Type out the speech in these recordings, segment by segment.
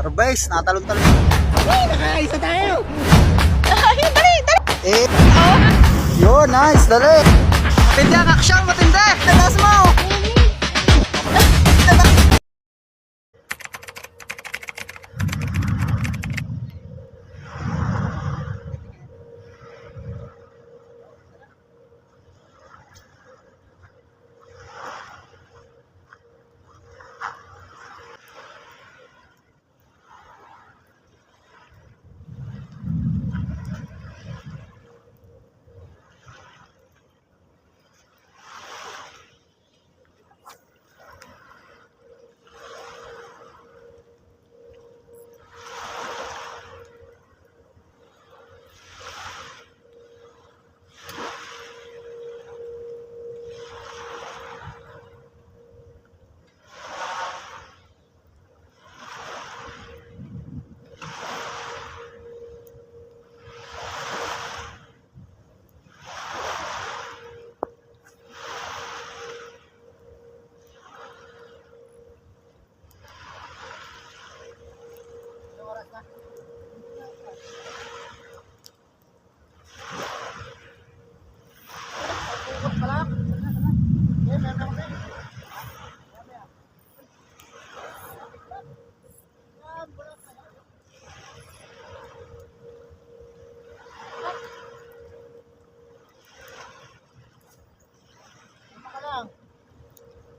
Harvest, natalon-talon. Nakaisa tayo! Ayun, dali, dali! Eh, yun, nice, dali. Matindi ang action, matindi. Tatas mo.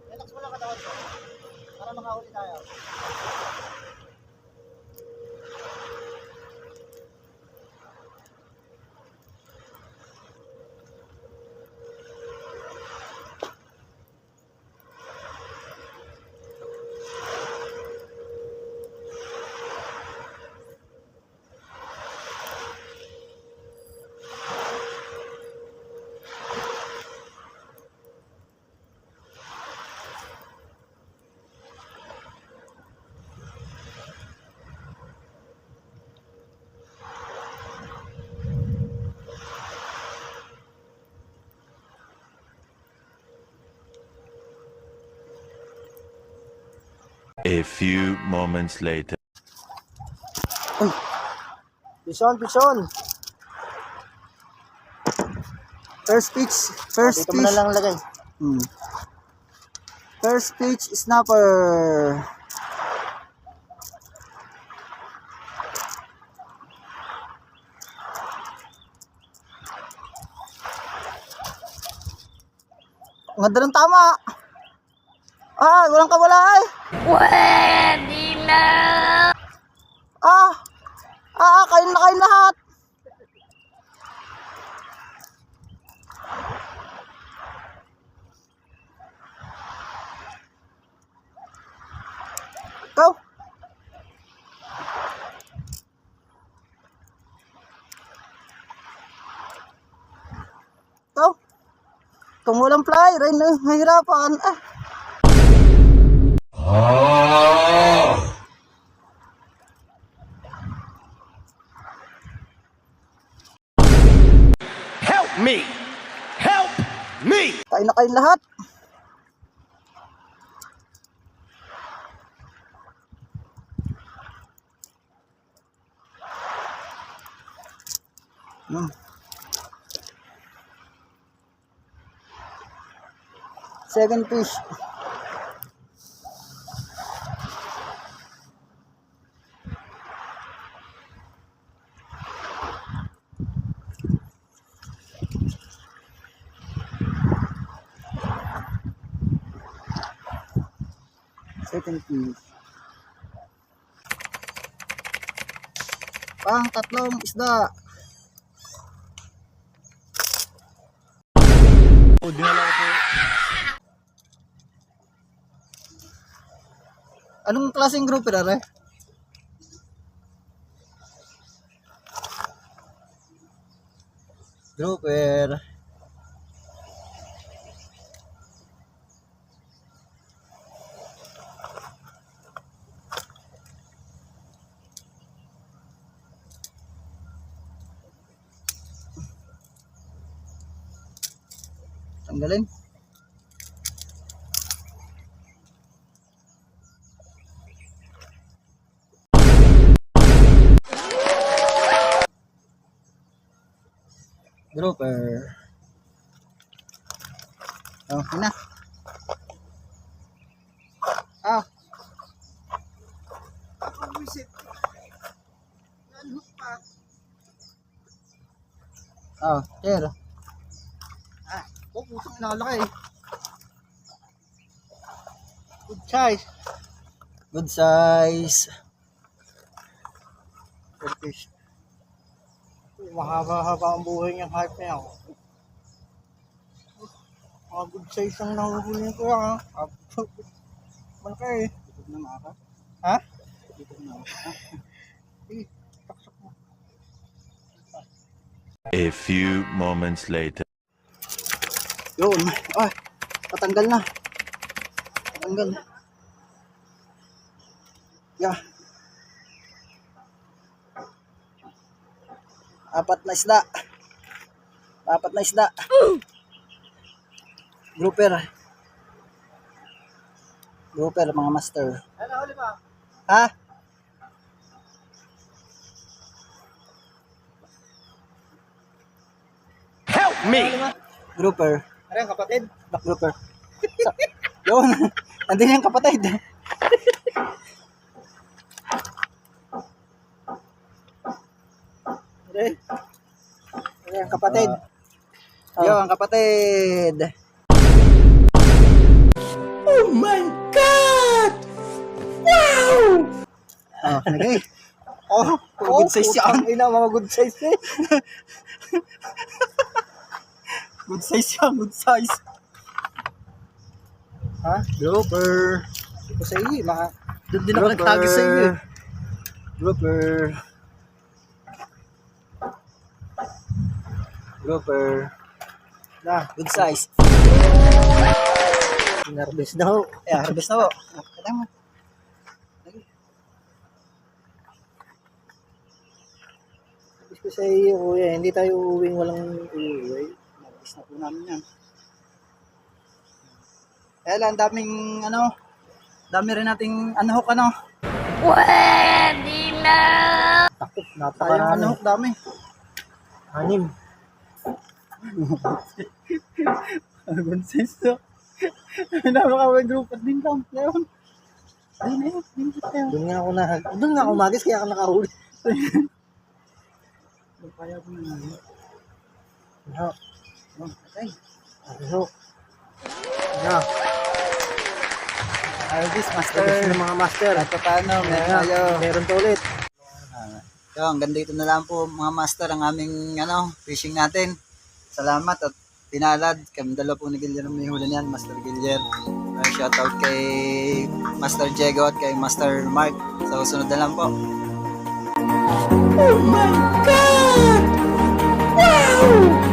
Relax mo lang katawan ko. Para makahuli tayo. A few moments later. Pison, pison. First pitch, first Dito mo na pitch. lang lagay. First pitch, snapper. Ang ganda ng tama. Walang kawala ay. Pwede na! Kain na kain lahat. Ikaw. Ikaw. Kung walang fly, rin mahirapan. Help me! Help me! Kain na kain lahat. Second fish. Second fish. Pang tatlong isda. Anong klaseng grouper are? Grouper. Tanggalin. Grouper. Oh, yun na. Ah. Visit. Nalhook pa. Oh, there. Ah, oh, putang inalaki eh. Good size. Good size. Good fish. Mahaba-haba ang buhay niyang hype na yan. Mga good size ang nahuhuli ko yan, ha? Malaki eh. Dito na maka. Ha? Dito na maka. Eh, taksak mo. A few moments later. Yun. Ay, patanggal na. Patanggal. Yeah. Apat na isda. Apat na isda. Grouper. Grouper, mga master. Ano, huli ba? Ha? Help me! Grouper. Ano yung kapatid? Black grouper. Yun. Nandun yung kapatid. Okay. Ano yung kapatid? Yun, kapatid. Oh my God! Wow! Oh, nagay. Oh, good size yan. Ina, mga good size eh. Good size yan, good size. Ha? Grouper. Ito sa iyo, mga... Doon din ako nagtagis sa iyo. Grouper. Grouper. Na, Good size. nervous na ho. Yeah, harvest na po. Kaya mo. Sabi ko sa iyo, kuya, hindi tayo uuwing walang uuwi. Harvest na po namin yan. Kaya lang, daming ano, dami rin nating anuhok ano. Pwede na. Takot, Tayong napaka anuhok dami. anim. Good size to. Napaka group at din lang. Ngayon. Ay na yun, din tayo. Doon nga ako magis, kaya ka nakahuli. Kaya ko na nga. Ha? Oh, okay. Ano? Ano? Harvest master. Tapos ng mga master. At paano, meron tayo. Meron to ulit. So, hanggang dito na lang po mga master ang aming fishing natin. Salamat at pinalad. Kami dalawa po ni Gillier may huli niyan, Master Gillier. Shoutout kay Master Diego at kay Master Mark. Sa susunod na lang po. Oh my God! Wow!